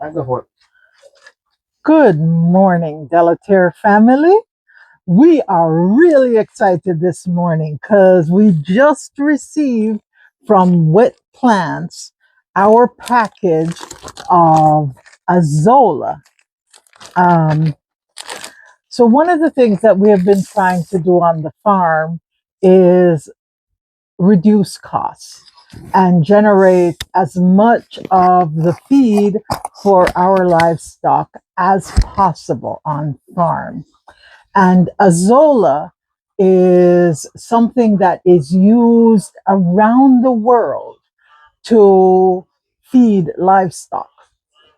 I go for it. Good morning, Delataire family. We are really excited this morning because we just received from Wet Plants our package of Azolla. Um, so, one of the things that we have been trying to do on the farm is reduce costs and generate as much of the feed for our livestock as possible on farm. And Azolla is something that is used around the world to feed livestock.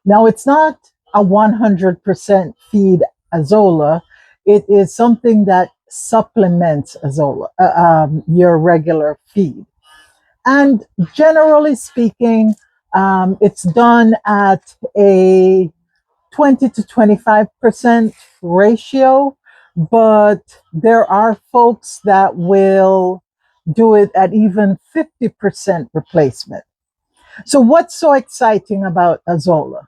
Now, it's not a 100% feed Azolla. It is something that supplements Azolla, your regular feed. And generally speaking, it's done at a 20 to 25% ratio, but there are folks that will do it at even 50% replacement. So, what's so exciting about Azolla?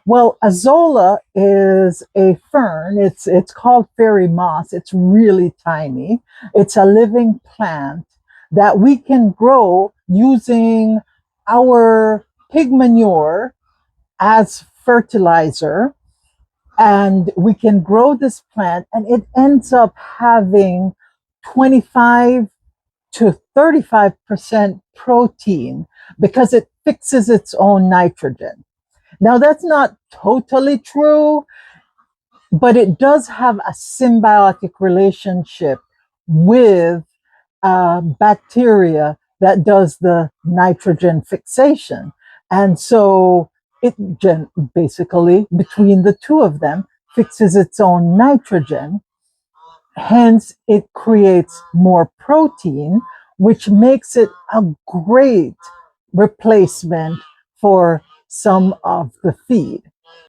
Well, Azolla is a fern. It's called fairy moss. It's really tiny. It's a living plant that we can grow using our pig manure as fertilizer, and we can grow this plant, and it ends up having 25 to 35% protein because it fixes its own nitrogen. Now, that's not totally true, but it does have a symbiotic relationship with bacteria that does the nitrogen fixation. And so it basically, between the two of them, fixes its own nitrogen. Hence, it creates more protein, which makes it a great replacement for some of the feed.